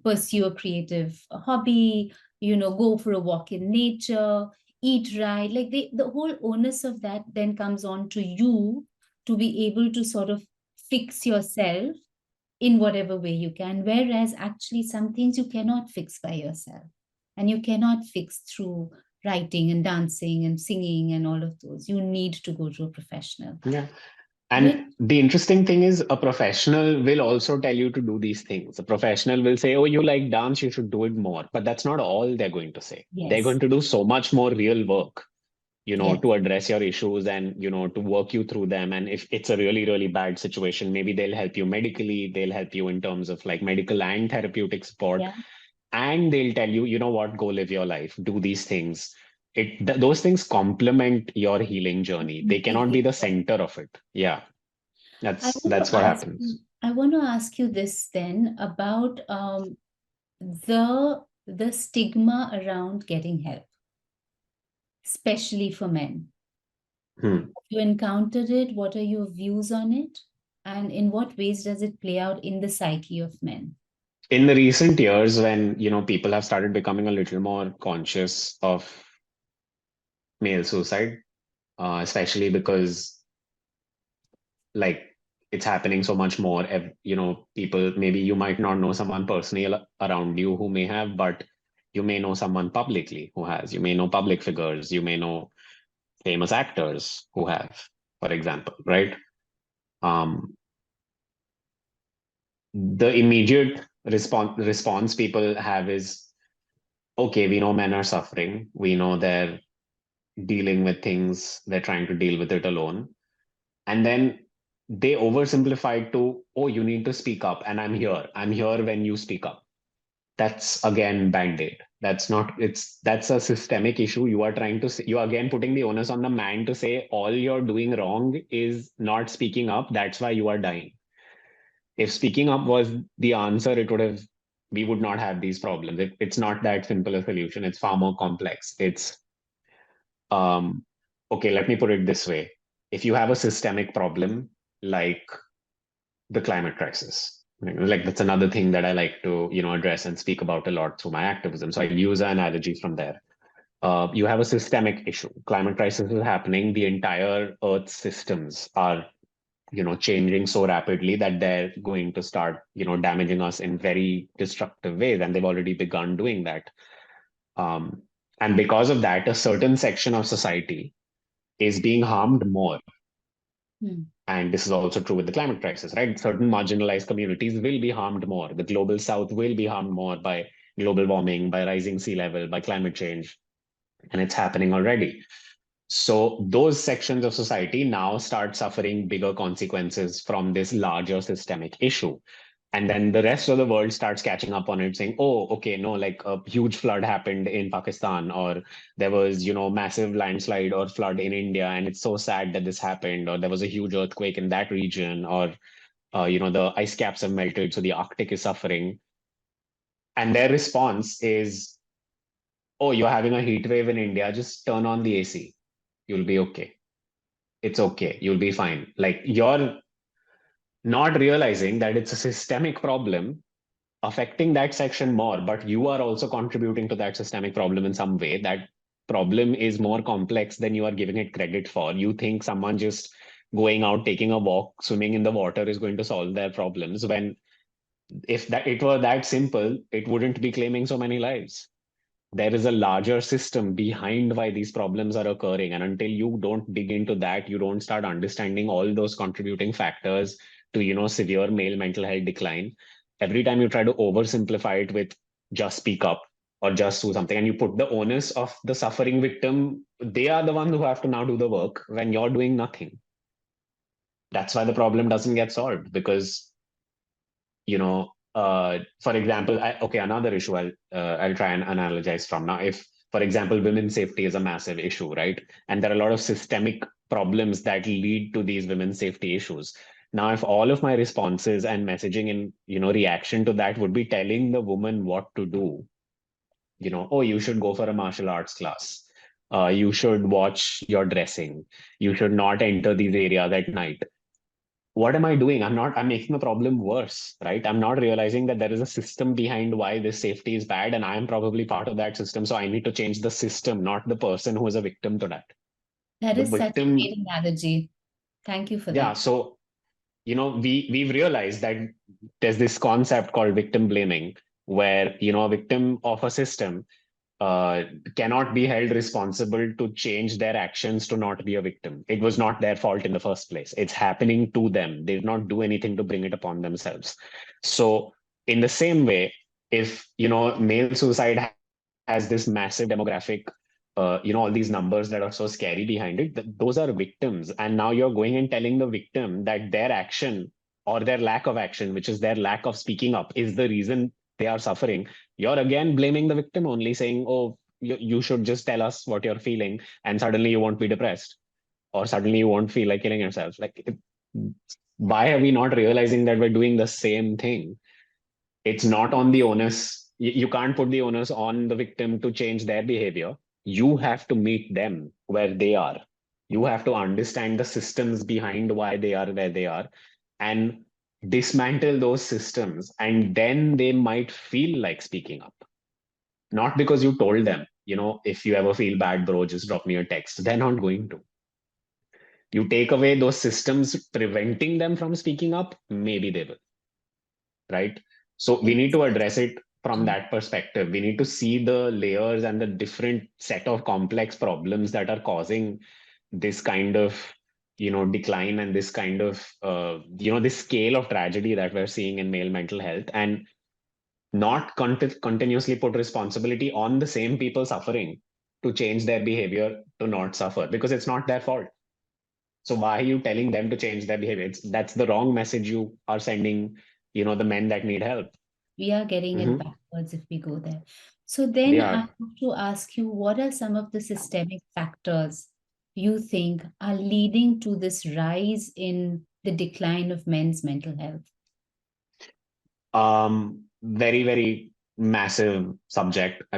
Pursue a creative hobby, go for a walk in nature, eat right, like the whole onus of that then comes on to you to be able to sort of fix yourself in whatever way you can. Whereas actually, some things you cannot fix by yourself, and you cannot fix through writing and dancing and singing and all of those. You need to go to a professional. Yeah. Which, And the interesting thing is, a professional will also tell you to do these things. A professional will say, oh, you like dance, you should do it more. But that's not all they're going to say. They're yes, going to do so much more real work, yes, to address your issues and, to work you through them. And if it's a really, really bad situation, maybe they'll help you medically, they'll help you in terms of like medical and therapeutic support. yeah, And they'll tell you, you know what, go live your life, do these things. Those things complement your healing journey. They cannot be completely. the center of it. Yeah, I want that's to what ask happens. you, I want to ask you this then about the stigma around getting help, especially for men. Hmm. You encountered it, what are your views on it? And in what ways does it play out in the psyche of men? In the recent years, when people have started becoming a little more conscious of male suicide, especially because like it's happening so much more. People, maybe you might not know someone personally around you who may have, but you may know someone publicly who has. You may know public figures. You may know famous actors who have, for example, right? Um, the immediate response people have is, okay, we know men are suffering. We know they're dealing with things. They're trying to deal with it alone. And then they oversimplify to, oh, you need to speak up, and I'm here when you speak up. That's again band-aid. That's not, that's a systemic issue. You are trying to you are again putting the onus on the man to say all you're doing wrong is not speaking up, that's why you are dying. If speaking up was the answer, it would have we would not have these problems. It's not that simple a solution. It's far more complex. It's um okay, let me put it this way. If you have a systemic problem like the climate crisis, like that's another thing that I like to address and speak about a lot through my activism, so I use an analogy from there. You have a systemic issue. Climate crisis is happening. The entire earth systems are changing so rapidly that they're going to start damaging us in very destructive ways, and they've already begun doing that. um, and because of that, a certain section of society is being harmed more. Hmm. And this is also true with the climate crisis, right? Certain marginalized communities will be harmed more. The global south will be harmed more by global warming, by rising sea level, by climate change. And it's happening already. So those sections of society now start suffering bigger consequences from this larger systemic issue. And then the rest of the world starts catching up on it, saying, oh, okay, no, like a huge flood happened in Pakistan, or there was massive landslide or flood in India, and it's so sad that this happened, or there was a huge earthquake in that region, or the ice caps have melted, so the Arctic is suffering. And their response is, oh, you're having a heat wave in India, just turn on the AC. You'll be okay. It's okay. You'll be fine. Like you're not realizing that it's a systemic problem affecting that section more, but you are also contributing to that systemic problem in some way. That problem is more complex than you are giving it credit for. You think someone just going out, taking a walk, swimming in the water is going to solve their problems, when if that it were that simple, it wouldn't be claiming so many lives. There is a larger system behind why these problems are occurring, and until you don't dig into that, you don't start understanding all those contributing factors to severe male mental health decline. Every time you try to oversimplify it with just speak up or just do something, and you put the onus of the suffering victim, they are the ones who have to now do the work when you're doing nothing. That's why the problem doesn't get solved, because for example, okay, another issue I'll try and analogize from now. If, for example, women's safety is a massive issue, right? And there are a lot of systemic problems that lead to these women's safety issues. Now, if all of my responses and messaging in, reaction to that would be telling the woman what to do, oh, you should go for a martial arts class. You should watch your dressing. You should not enter these areas at night. What am I doing? I'm making the problem worse, right? I'm not realizing that there is a system behind why this safety is bad, and I am probably part of that system. So I need to change the system, not the person who is a victim to that. That The is such a victim, great analogy. Thank you for yeah. that. So, we've realized that there's this concept called victim blaming, where, a victim of a system uh, cannot be held responsible to change their actions to not be a victim. It was not their fault in the first place. It's happening to them. They did not do anything to bring it upon themselves. So, in the same way, if male suicide has this massive demographic, all these numbers that are so scary behind it, those are victims. And now you're going and telling the victim that their action or their lack of action, which is their lack of speaking up, is the reason they are suffering. You're again blaming the victim, only saying, oh, you should just tell us what you're feeling, and suddenly you won't be depressed, or suddenly you won't feel like killing yourself. Why are we not realizing that we're doing the same thing? It's not on the onus. You can't put the onus on the victim to change their behavior. You have to meet them where they are. You have to understand the systems behind why they are where they are, and dismantle those systems. And then they might feel like speaking up. Not because you told them, if you ever feel bad, bro, just drop me a text. They're not going to. You take away those systems preventing them from speaking up, maybe they will, right? So we That need is to such address it from a that perspective. We need to see the layers and the different set of complex problems that are causing this kind of decline, and this kind of this scale of tragedy that we're seeing in male mental health, and not continuously put responsibility on the same people suffering to change their behavior to not suffer, because it's not their fault. So why are you telling them to change their behavior? That's the wrong message you are sending, the men that need help. We are getting it Hmm. backwards if we go there. So then I Yeah. have to ask you, what are some of the systemic factors you think are leading to this rise in the decline of men's mental health? Very, very massive subject. I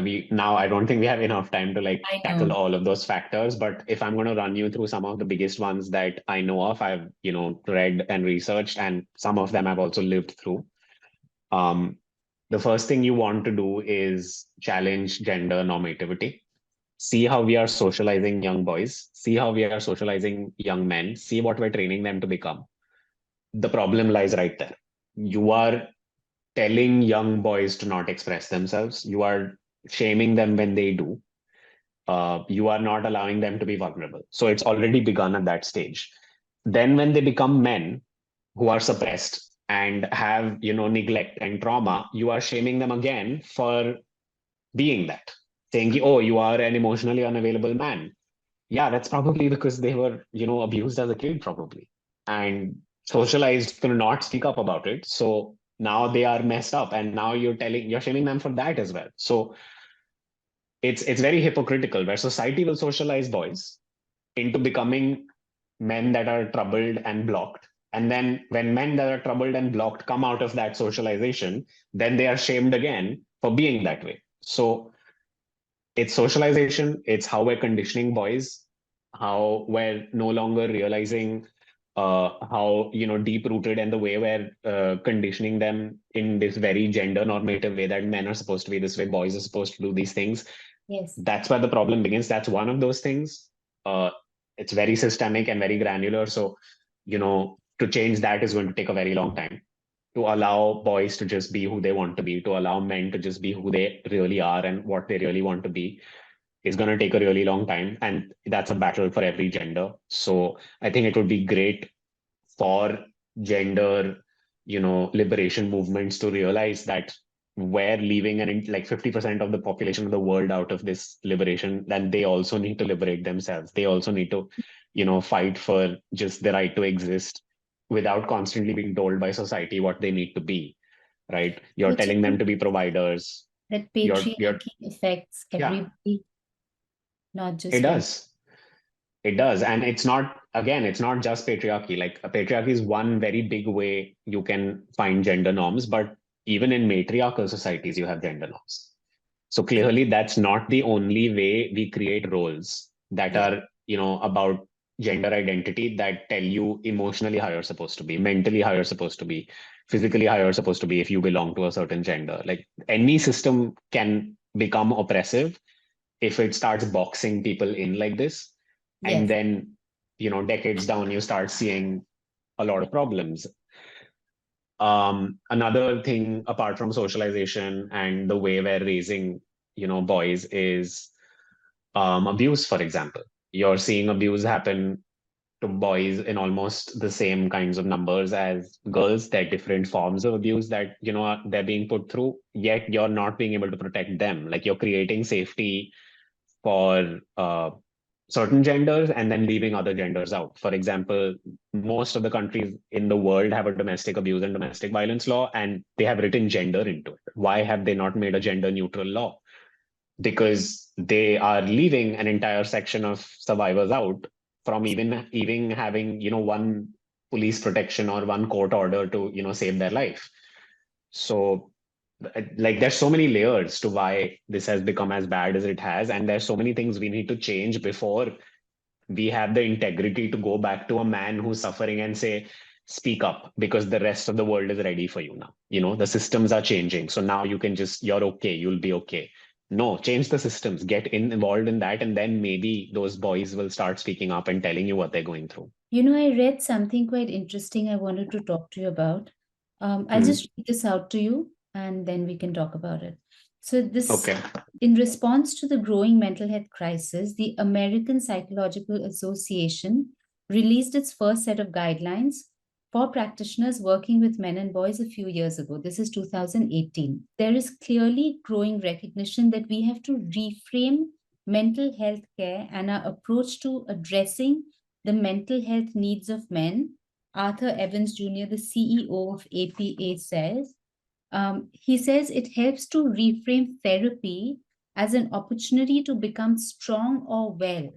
don't think we have enough time to like I tackle know. all of those factors, but if I'm going to run you through some of the biggest ones that I know of, I've, read and researched, and some of them I've also lived through. Um, the first thing you want to do is challenge gender normativity. See how we are socializing young boys, see how we are socializing young men, see what we're training them to become. The problem lies right there. You are telling young boys to not express themselves. You are shaming them when they do. You are not allowing them to be vulnerable. So it's already begun at that stage. Then, when they become men who are suppressed and have, neglect and trauma, you are shaming them again for being that, saying, oh, you are an emotionally unavailable man. Yeah, that's probably because they were, abused as a kid, probably, and socialized to not speak up about it. So now they are messed up, and now you're shaming them for that as well. So it's very hypocritical, where society will socialize boys into becoming men that are troubled and blocked. And then when men that are troubled and blocked come out of that socialization, then they are shamed again for being that way. So it's socialization, it's how we're conditioning boys, how we're no longer realizing how deep rooted and the way we're conditioning them in this very gender normative way that men are supposed to be this way, boys are supposed to do these things. Yes. That's where the problem begins. That's one of those things. uh, it's very systemic and very granular. So to change that is going to take a very long time. To allow boys to just be who they want to be, to allow men to just be who they really are and what they really want to be, is going to take a really long time. And that's a battle for every gender. So I think it would be great for gender, liberation movements to realize that we're leaving like 50% of the population of the world out of this liberation, then they also need to liberate themselves. They also need to, fight for just the right to exist without constantly being told by society what they need to be, right? You're Which telling them means to be providers. that You're patriarchy affects yeah, everybody, not it just women. does. It does. And it's not just patriarchy. Like a patriarchy is one very big way you can find gender norms, but even in matriarchal societies, you have gender norms. So clearly, that's not the only way we create roles that Yeah. are, about gender identity that tell you emotionally how you're supposed to be, mentally how you're supposed to be, physically how you're supposed to be if you belong to a certain gender. Like any system can become oppressive if it starts boxing people in like this. And Yes. then, decades down, you start seeing a lot of problems. Another thing apart from socialization and the way we're raising, boys is abuse, for example. You're seeing abuse happen to boys in almost the same kinds of numbers as girls. There are different forms of abuse that, they're being put through, yet you're not being able to protect them. Like you're creating safety for certain genders and then leaving other genders out. For example, most of the countries in the world have a domestic abuse and domestic violence law, and they have written gender into it. Why have they not made a gender neutral law? Because they are leaving an entire section of survivors out from even having one police protection or one court order to save their life. So like there's so many layers to why this has become as bad as it has, and there's so many things we need to change before we have the integrity to go back to a man who's suffering and say, speak up, because the rest of the world is ready for you now. The systems are changing, so now you can just, you're okay, you'll be okay. No, change the systems, get involved in that, and then maybe those boys will start speaking up and telling you what they're going through. I read something quite interesting I wanted to talk to you about. I'll Hmm. just read this out to you and then we can talk about it. So, this, Okay. in response to the growing mental health crisis, the American Psychological Association released its first set of guidelines for practitioners working with men and boys a few years ago. This is 2018. There is clearly growing recognition that we have to reframe mental health care and our approach to addressing the mental health needs of men. Arthur Evans Jr., the CEO of APA, says, he says it helps to reframe therapy as an opportunity to become strong or well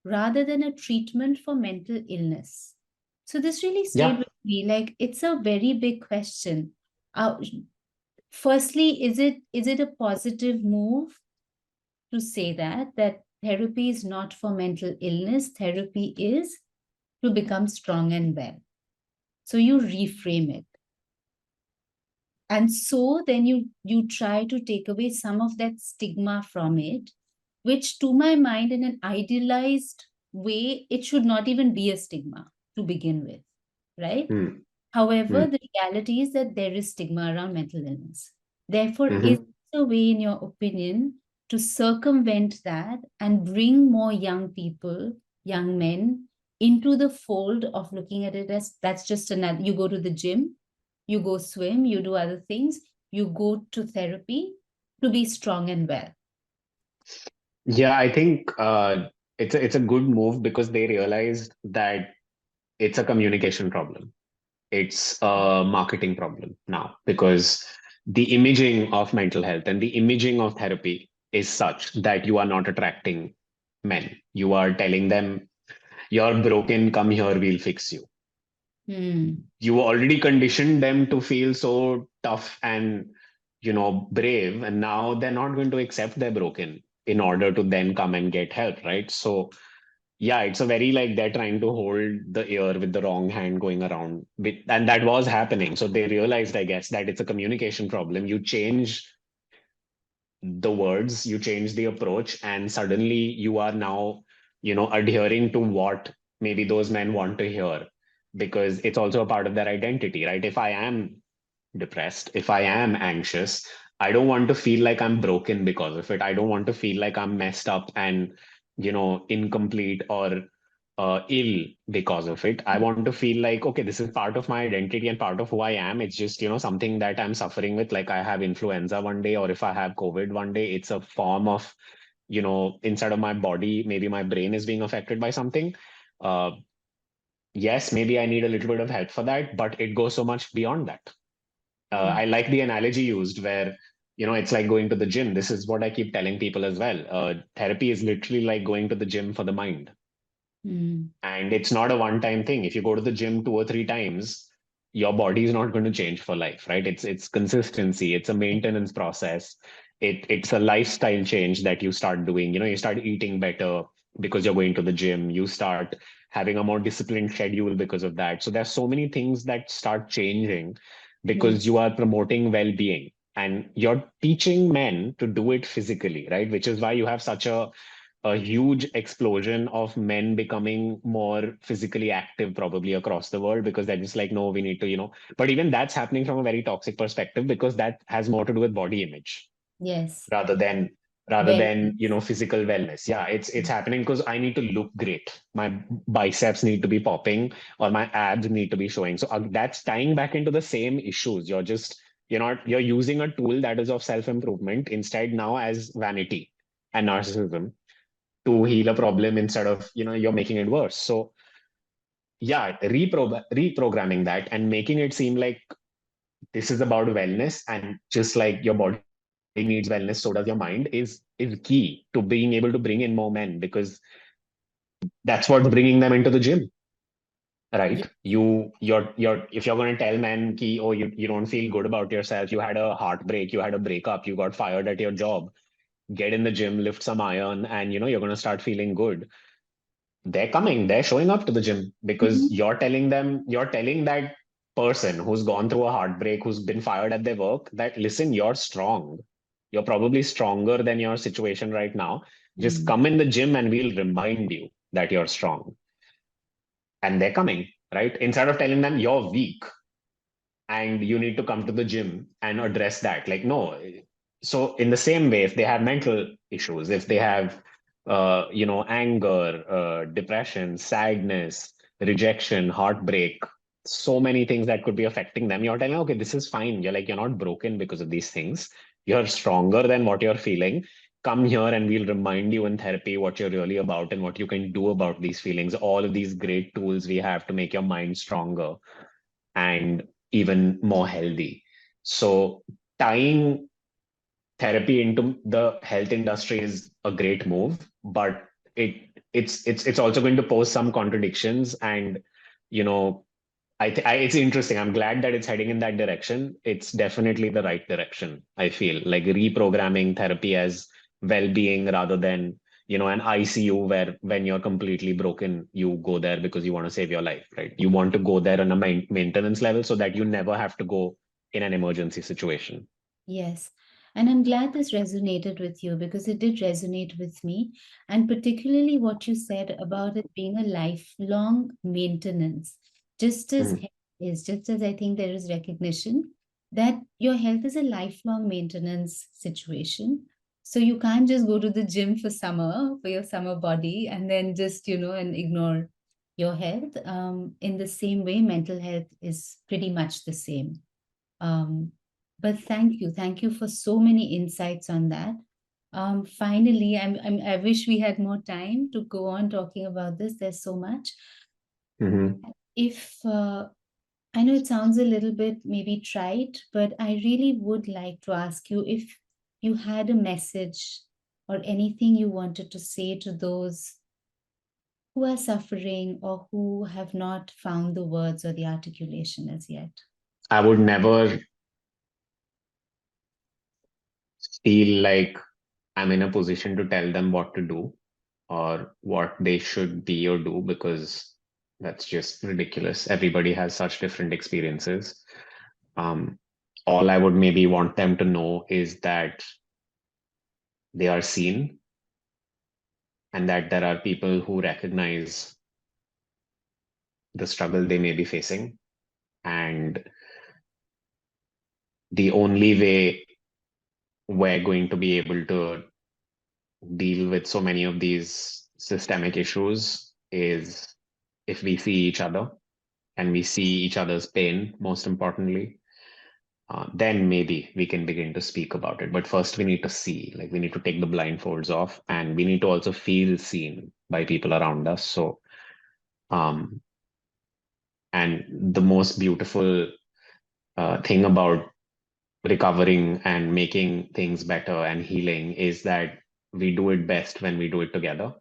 rather than a treatment for mental illness. So this really stayed Yeah. with me. Like it's a very big question. Uh, Firstly, is it a positive move to say that therapy is not for mental illness? Therapy is to become strong and well. So you reframe it. And so then you try to take away some of that stigma from it, which to my mind, in an idealized way, it should not even be a stigma to begin with, right? Hmm. However, Hmm. the reality is that there is stigma around mental illness. Therefore, is Hmm. there a way, in your opinion, to circumvent that and bring more young people, young men, into the fold of looking at it as that's just another, you go to the gym, you go swim, you do other things, you go to therapy to be strong and well. Yeah, I think it's a good move because they realized that it's a communication problem. It's a marketing problem now because the imaging of mental health and the imaging of therapy is such that you are not attracting men. You are telling them, you're broken, come here, we'll fix you. Hmm. You already conditioned them to feel so tough and brave, and now they're not going to accept they're broken in order to then come and get help, right? So yeah, it's a very like they're trying to hold the ear with the wrong hand going around. And that was happening. So they realized, I guess, that it's a communication problem. You change the words, you change the approach, and suddenly you are now, adhering to what maybe those men want to hear, because it's also a part of their identity, right? If I am depressed, if I am anxious, I don't want to feel like I'm broken because of it. I don't want to feel like I'm messed up and, incomplete or ill because of it. I want to feel like, okay, this is part of my identity and part of who I am. It's just, something that I'm suffering with. Like I have influenza one day, or if I have COVID one day, it's a form of, inside of my body, maybe my brain is being affected by something. Uh, yes, maybe I need a little bit of help for that, but it goes so much beyond that. Mm, I like the analogy used where, it's like going to the gym. This is what I keep telling people as well. Therapy is literally like going to the gym for the mind. mm, And it's not a one-time thing. If you go to the gym 2 or 3 times, your body is not going to change for life, right? It's consistency. It's a maintenance process. It's a lifestyle change that you start doing. You start eating better because you're going to the gym. You start having a more disciplined schedule because of that. So there's so many things that start changing because yes, you are promoting well-being, and you're teaching men to do it physically, right? Which is why you have such a huge explosion of men becoming more physically active probably across the world, because they're just like, no, we need to, but even that's happening from a very toxic perspective, because that has more to do with body image yes, rather than wellness. physical wellness. Yeah, it's happening because I need to look great. My biceps need to be popping, or my abs need to be showing. So that's tying back into the same issues. You're using a tool that is of self improvement instead now as vanity and narcissism to heal a problem, instead of you're making it worse. So yeah, reprogramming that and making it seem like this is about wellness, and just like your body needs wellness, so does your mind, is key to being able to bring in more men, because that's what's bringing them into the gym, Ye- right? You're if you're going to tell men ki, oh, you don't feel good about yourself, you had a heartbreak, you had a breakup, you got fired at your job, get in the gym, lift some iron, and you're going to start feeling good. They're showing up to the gym because Mhm. you're telling that person who's gone through a heartbreak, who's been fired at their work, that listen, you're strong. You're probably stronger than your situation right now. Just Mm, come in the gym and we'll remind you that you're strong. And they're coming, right? Instead of telling them you're weak and you need to come to the gym and address that. Like, no. So in the same way, if they have mental issues, if they have anger, depression, sadness, rejection, heartbreak, so many things that could be affecting them, you're telling, okay, this is fine. You're not broken because of these things. You're stronger than what you're feeling. Come here and we'll remind you in therapy what you're really about and what you can do about these feelings. All of these great tools we have to make your mind stronger and even more healthy. So tying therapy into the health industry is a great move, but it's also going to pose some contradictions. And you know, it's interesting. I'm glad that it's heading in that direction. It's definitely the right direction. I feel like reprogramming therapy as well-being rather than an ICU where when you're completely broken, you go there because you want to save your life, right? You want to go there on a maintenance level so that you never have to go in an emergency situation. yes. And I'm glad this resonated with you because it did resonate with me. And particularly what you said about it being a lifelong maintenance, just as Mhm. health is, just as I think there is recognition that your health is a lifelong maintenance situation. So you can't just go to the gym for summer, for your summer body, and then just, and ignore your health. In the same way, mental health is pretty much the same. Um, but thank you for so many insights on that. Finally, I wish we had more time to go on talking about this. There's so much. Mhm. If I know it sounds a little bit maybe trite, but I really would like to ask you if you had a message or anything you wanted to say to those who are suffering or who have not found the words or the articulation as yet. I would never feel like I'm in a position to tell them what to do or what they should be or do, because that's just ridiculous. Everybody has such different experiences. Um, all I would maybe want them to know is that they are seen, and that there are people who recognize the struggle they may be facing. And the only way we're going to be able to deal with so many of these systemic issues is if we see each other and we see each other's pain, most importantly. Then maybe we can begin to speak about it. But first, we need to see, like, we need to take the blindfolds off, and we need to also feel seen by people around us. So, um, and the most beautiful thing about recovering and making things better and healing is that we do it best when we do it together.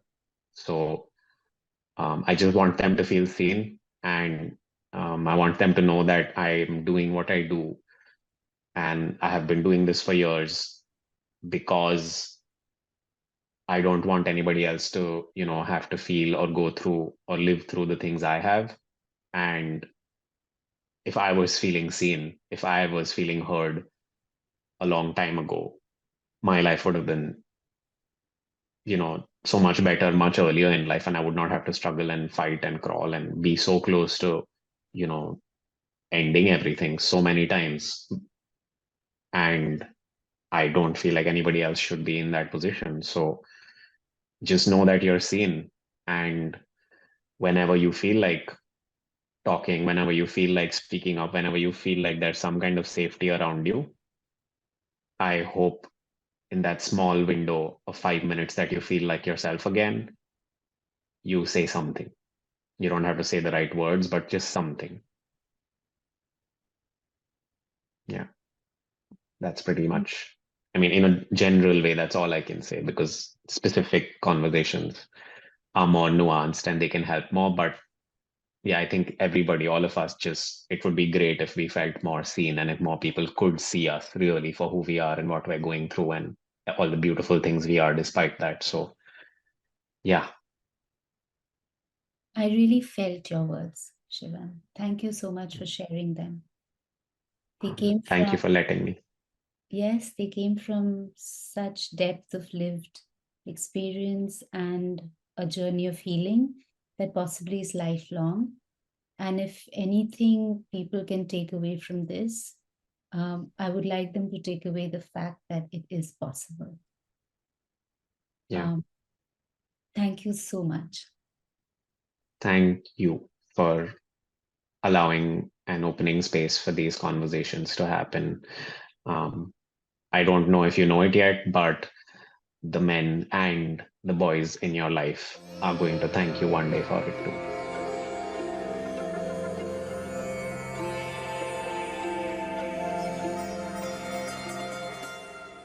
So, I just want them to feel seen, and I want them to know that I'm doing what I do, and I have been doing this for years because I don't want anybody else to, have to feel or go through or live through the things I have. And if I was feeling seen, if I was feeling heard a long time ago, my life would have been, so much better, much earlier in life, and I would not have to struggle and fight and crawl and be so close to, you know, ending everything so many times. And I don't feel like anybody else should be in that position. So just know that you're seen. And whenever you feel like talking, whenever you feel like speaking up, whenever you feel like there's some kind of safety around you, I hope in that small window of 5 minutes that you feel like yourself again, you say something. You don't have to say the right words, but just something. Yeah, that's pretty much. I mean, in a general way, that's all I can say, because specific conversations are more nuanced and they can help more. But yeah, I think everybody, all of us, just it would be great if we felt more seen and if more people could see us really for who we are and what we're going through and all the beautiful things we are despite that. So, yeah, I really felt your words, Shivam. Thank you so much for sharing them. They came thank you from, for letting me. yes, they came from such depth of lived experience and a journey of healing that possibly is lifelong. And if anything people can take away from this, I would like them to take away the fact that it is possible. Yeah, Um, thank you so much. thank you for allowing and opening space for these conversations to happen. Um, I don't know if you know it yet, but the men and the boys in your life are going to thank you one day for it too.